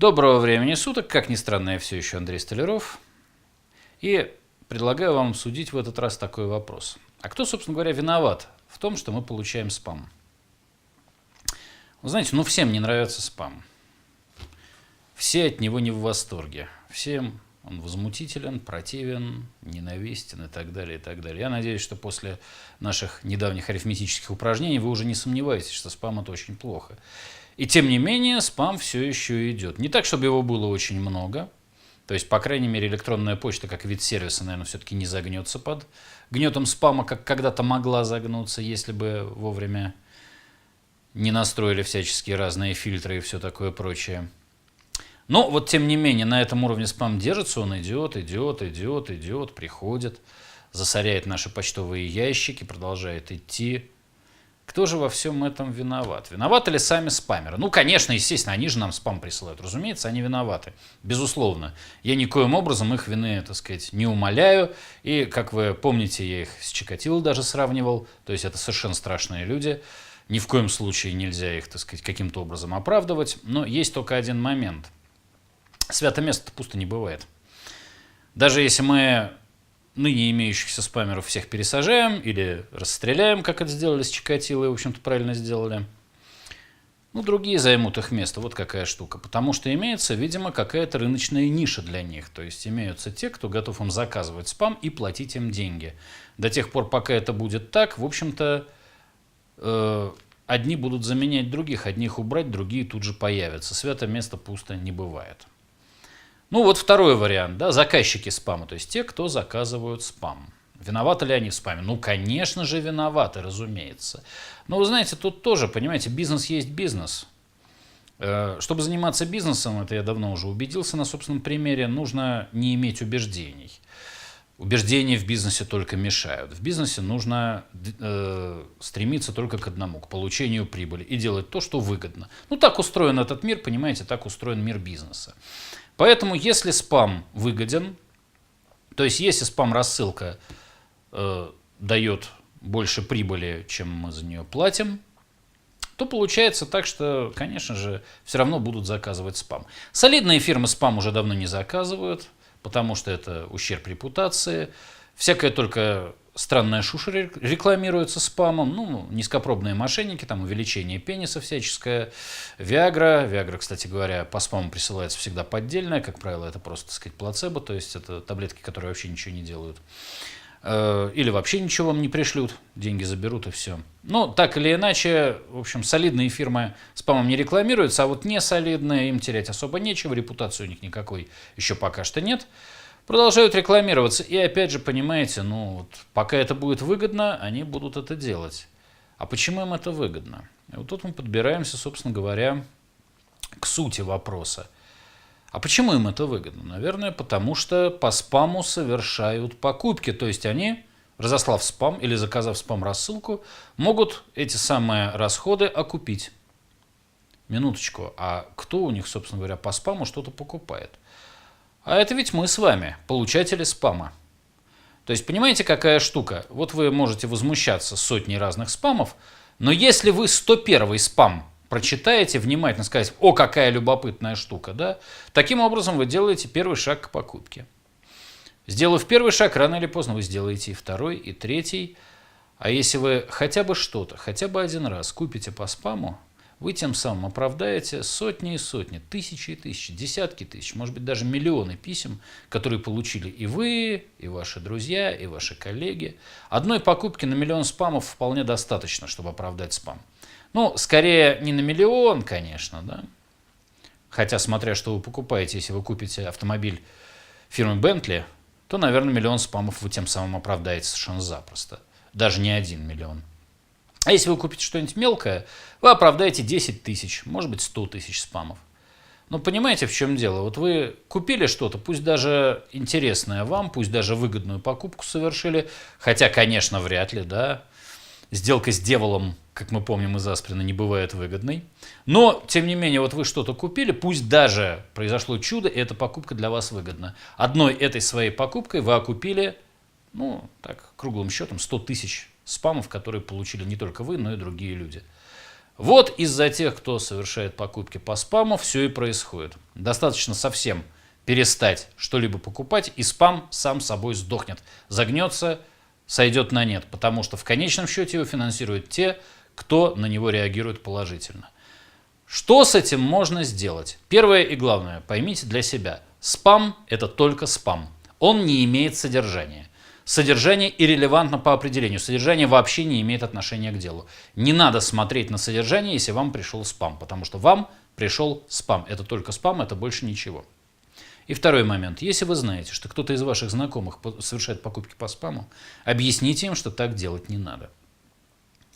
Доброго времени суток, как ни странно, я все еще Андрей Столяров. И предлагаю вам обсудить в этот раз такой вопрос. А кто, собственно говоря, виноват в том, что мы получаем спам? Вы знаете, всем не нравится спам. Все от него не в восторге. Всем он возмутителен, противен, ненавистен и так далее, и так далее. Я надеюсь, что после наших недавних арифметических упражнений вы уже не сомневаетесь, что спам – это очень плохо. И тем не менее, спам все еще идет. Не так, чтобы его было очень много. То есть, по крайней мере, электронная почта как вид сервиса, наверное, все-таки не загнется под гнетом спама, как когда-то могла загнуться, если бы вовремя не настроили всяческие разные фильтры и все такое прочее. Но вот, тем не менее, на этом уровне спам держится, он идет, приходит, засоряет наши почтовые ящики, продолжает идти. Кто же во всем этом виноват? Виноваты ли сами спамеры? Конечно, естественно, они же нам спам присылают. Разумеется, они виноваты. Безусловно. Я никоим образом их вины, так сказать, не умаляю. И, как вы помните, я их с Чикатило даже сравнивал. То есть это совершенно страшные люди. Ни в коем случае нельзя их, так сказать, каким-то образом оправдывать. Но есть только один момент. Свято место пусто не бывает. Даже если мы ныне имеющихся спамеров всех пересажаем или расстреляем, как это сделали с Чикатило, и, в общем-то, правильно сделали, другие займут их место. Вот какая штука. Потому что имеется, видимо, какая-то рыночная ниша для них. То есть имеются те, кто готов им заказывать спам и платить им деньги. До тех пор, пока это будет так, в общем-то, одни будут заменять других, одних убрать, другие тут же появятся. Свято место пусто не бывает. Второй вариант, да, заказчики спама, то есть те, кто заказывают спам. Виноваты ли они в спаме? Конечно же, виноваты, разумеется. Но вы знаете, тут тоже, понимаете, бизнес есть бизнес. Чтобы заниматься бизнесом, это я давно уже убедился на собственном примере, нужно не иметь убеждений. Убеждения в бизнесе только мешают. В бизнесе нужно стремиться только к одному, к получению прибыли и делать то, что выгодно. Так устроен этот мир, понимаете, так устроен мир бизнеса. Поэтому, если спам выгоден, то есть если спам-рассылка дает больше прибыли, чем мы за нее платим, то получается так, что, конечно же, все равно будут заказывать спам. Солидные фирмы спам уже давно не заказывают, потому что это ущерб репутации. Всякая только странная шушера рекламируется спамом. Низкопробные мошенники, там увеличение пениса всяческое. Виагра, кстати говоря, по спаму присылается всегда поддельная. Как правило, это просто, так сказать, плацебо. То есть это таблетки, которые вообще ничего не делают. Или вообще ничего вам не пришлют. Деньги заберут и все. Так или иначе, в общем, солидные фирмы спамом не рекламируются, а вот не солидные, им терять особо нечего. Репутации у них никакой еще пока что нет. Продолжают рекламироваться. И опять же, понимаете, пока это будет выгодно, они будут это делать. А почему им это выгодно? И вот тут мы подбираемся, собственно говоря, к сути вопроса. А почему им это выгодно? Наверное, потому что по спаму совершают покупки. То есть они, разослав спам или заказав спам-рассылку, могут эти самые расходы окупить. Минуточку. А кто у них, собственно говоря, по спаму что-то покупает? А это ведь мы с вами, получатели спама. То есть, понимаете, какая штука? Вот вы можете возмущаться сотней разных спамов, но если вы 101-й спам прочитаете, внимательно сказать, о, какая любопытная штука, да, таким образом вы делаете первый шаг к покупке. Сделав первый шаг, рано или поздно вы сделаете и второй, и третий. А если вы хотя бы что-то, хотя бы один раз купите по спаму, вы тем самым оправдаете сотни и сотни, тысячи и тысячи, десятки тысяч, может быть, даже миллионы писем, которые получили и вы, и ваши друзья, и ваши коллеги. Одной покупки на миллион спамов вполне достаточно, чтобы оправдать спам. Скорее не на миллион, конечно, да. Хотя, смотря что вы покупаете, если вы купите автомобиль фирмы Bentley, то, наверное, миллион спамов вы тем самым оправдаете совершенно запросто. Даже не 1 миллион. А если вы купите что-нибудь мелкое, вы оправдаете 10 тысяч, может быть 100 тысяч спамов. Понимаете, в чем дело? Вот вы купили что-то, пусть даже интересное вам, пусть даже выгодную покупку совершили, хотя, конечно, вряд ли, да. Сделка с дьяволом, как мы помним из Асприна, не бывает выгодной. Но, тем не менее, вот вы что-то купили, пусть даже произошло чудо, и эта покупка для вас выгодна. Одной этой своей покупкой вы окупили, круглым счетом, 100 тысяч спамов, которые получили не только вы, но и другие люди. Вот из-за тех, кто совершает покупки по спаму, все и происходит. Достаточно совсем перестать что-либо покупать, и спам сам собой сдохнет, загнется, сойдет на нет, потому что в конечном счете его финансируют те, кто на него реагирует положительно. Что с этим можно сделать? Первое и главное, поймите для себя, спам – это только спам, он не имеет содержания. Содержание иррелевантно по определению. Содержание вообще не имеет отношения к делу. Не надо смотреть на содержание, если вам пришел спам, потому что вам пришел спам. Это только спам, это больше ничего. И второй момент. Если вы знаете, что кто-то из ваших знакомых совершает покупки по спаму, объясните им, что так делать не надо.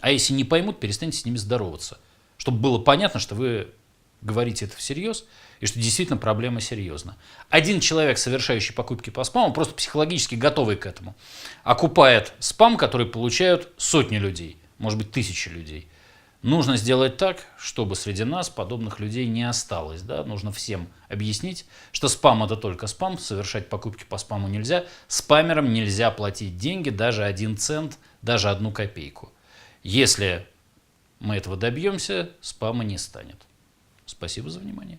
А если не поймут, перестаньте с ними здороваться, чтобы было понятно, что вы говорите это всерьез, и что действительно проблема серьезна. Один человек, совершающий покупки по спаму, просто психологически готовый к этому, окупает спам, который получают сотни людей, может быть, тысячи людей. Нужно сделать так, чтобы среди нас подобных людей не осталось. Да? Нужно всем объяснить, что спам – это только спам, совершать покупки по спаму нельзя, спамерам нельзя платить деньги, даже 1 цент, даже 1 копейку. Если мы этого добьемся, спама не станет. Спасибо за внимание.